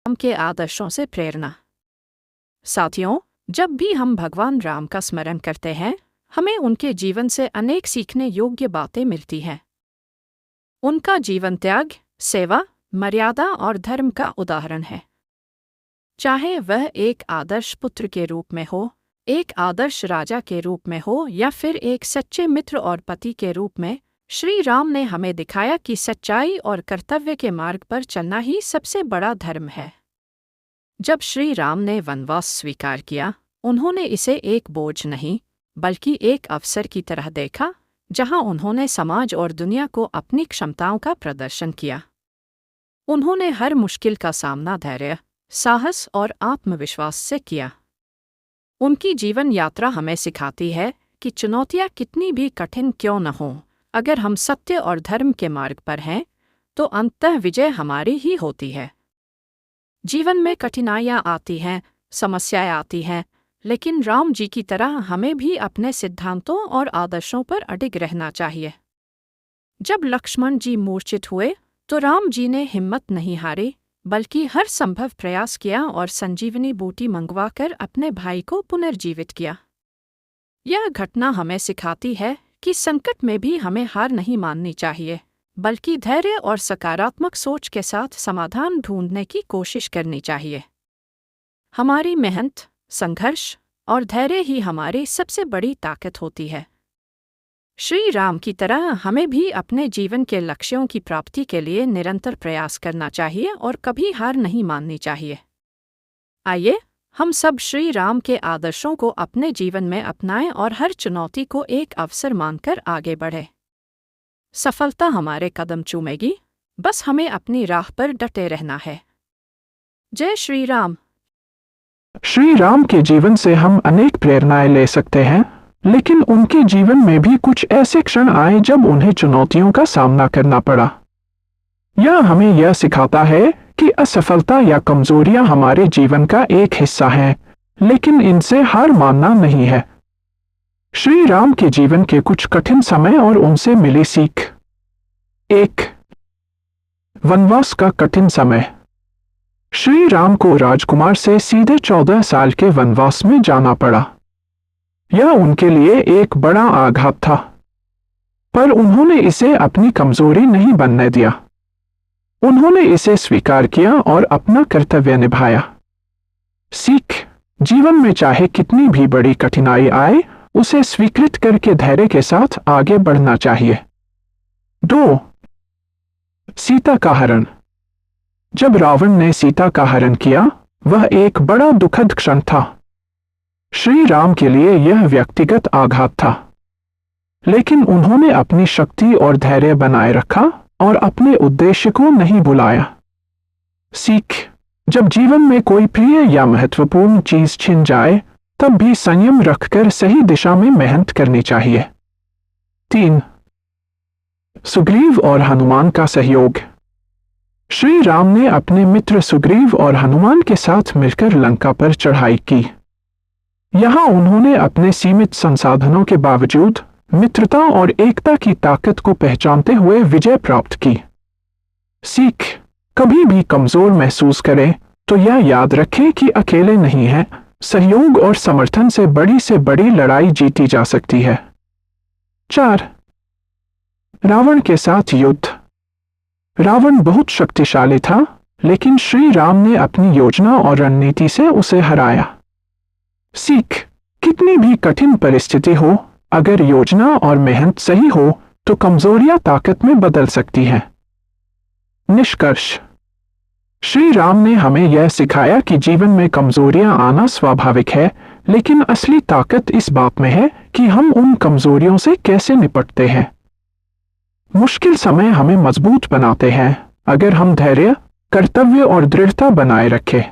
राम के आदर्शों से प्रेरणा। साथियों, जब भी हम भगवान राम का स्मरण करते हैं, हमें उनके जीवन से अनेक सीखने योग्य बातें मिलती हैं। उनका जीवन त्याग, सेवा, मर्यादा और धर्म का उदाहरण है। चाहे वह एक आदर्श पुत्र के रूप में हो, एक आदर्श राजा के रूप में हो या फिर एक सच्चे मित्र और पति के रूप में, श्री राम ने हमें दिखाया कि सच्चाई और कर्तव्य के मार्ग पर चलना ही सबसे बड़ा धर्म है। जब श्री राम ने वनवास स्वीकार किया, उन्होंने इसे एक बोझ नहीं, बल्कि एक अवसर की तरह देखा, जहां उन्होंने समाज और दुनिया को अपनी क्षमताओं का प्रदर्शन किया। उन्होंने हर मुश्किल का सामना धैर्य, साहस और आत्मविश्वास से किया। उनकी जीवन यात्रा हमें सिखाती है कि चुनौतियां कितनी भी कठिन क्यों न हों, अगर हम सत्य और धर्म के मार्ग पर हैं, तो अंततः विजय हमारी ही होती है। जीवन में कठिनाइयां आती हैं, समस्याएं आती हैं, लेकिन राम जी की तरह हमें भी अपने सिद्धांतों और आदर्शों पर अडिग रहना चाहिए। जब लक्ष्मण जी मूर्छित हुए, तो राम जी ने हिम्मत नहीं हारी, बल्कि हर संभव प्रयास किया और संजीवनी बूटी मंगवाकर अपने भाई को पुनर्जीवित किया। यह घटना हमें सिखाती है कि संकट में भी हमें हार नहीं माननी चाहिए, बल्कि धैर्य और सकारात्मक सोच के साथ समाधान ढूंढने की कोशिश करनी चाहिए। हमारी मेहनत, संघर्ष और धैर्य ही हमारी सबसे बड़ी ताकत होती है। श्री राम की तरह हमें भी अपने जीवन के लक्ष्यों की प्राप्ति के लिए निरंतर प्रयास करना चाहिए और कभी हार नहीं माननी चाहिए। आइए, हम सब श्री राम के आदर्शों को अपने जीवन में अपनाएं और हर चुनौती को एक अवसर मानकर आगे बढ़ें। सफलता हमारे कदम चूमेगी, बस हमें अपनी राह पर डटे रहना है। जय श्री राम। श्री राम के जीवन से हम अनेक प्रेरणाएं ले सकते हैं, लेकिन उनके जीवन में भी कुछ ऐसे क्षण आए जब उन्हें चुनौतियों का सामना करना पड़ा। यह हमें यह सिखाता है कि असफलता या कमजोरियां हमारे जीवन का एक हिस्सा हैं, लेकिन इनसे हार मानना नहीं है। श्री राम के जीवन के कुछ कठिन समय और उनसे मिली सीख। 1. वनवास का कठिन समय। श्री राम को राजकुमार से सीधे 14 साल के वनवास में जाना पड़ा। यह उनके लिए एक बड़ा आघात था, पर उन्होंने इसे अपनी कमजोरी नहीं बनने दिया। उन्होंने इसे स्वीकार किया और अपना कर्तव्य निभाया। सीख: जीवन में चाहे कितनी भी बड़ी कठिनाई आए, उसे स्वीकृत करके धैर्य के साथ आगे बढ़ना चाहिए। 2. सीता का हरण। जब रावण ने सीता का हरण किया, वह एक बड़ा दुखद क्षण था। श्री राम के लिए यह व्यक्तिगत आघात था, लेकिन उन्होंने अपनी शक्ति और धैर्य बनाए रखा और अपने उद्देश्य को नहीं भुलाया। सीख: जब जीवन में कोई प्रिय या महत्वपूर्ण चीज छिन जाए, तब भी संयम रखकर सही दिशा में मेहनत करनी चाहिए। 3. सुग्रीव और हनुमान का सहयोग। श्री राम ने अपने मित्र सुग्रीव और हनुमान के साथ मिलकर लंका पर चढ़ाई की। यहां उन्होंने अपने सीमित संसाधनों के बावजूद मित्रता और एकता की ताकत को पहचानते हुए विजय प्राप्त की। सीख: कभी भी कमजोर महसूस करें तो यह याद रखें कि अकेले नहीं हैं, सहयोग और समर्थन से बड़ी लड़ाई जीती जा सकती है। 4. रावण के साथ युद्ध। रावण बहुत शक्तिशाली था, लेकिन श्री राम ने अपनी योजना और रणनीति से उसे हराया। सीख: कितनी भी कठिन परिस्थिति हो, अगर योजना और मेहनत सही हो, तो कमजोरियां ताकत में बदल सकती हैं। निष्कर्ष: श्री राम ने हमें यह सिखाया कि जीवन में कमजोरियां आना स्वाभाविक है, लेकिन असली ताकत इस बात में है कि हम उन कमजोरियों से कैसे निपटते हैं। मुश्किल समय हमें मजबूत बनाते हैं, अगर हम धैर्य, कर्तव्य और दृढ़ता बनाए रखें।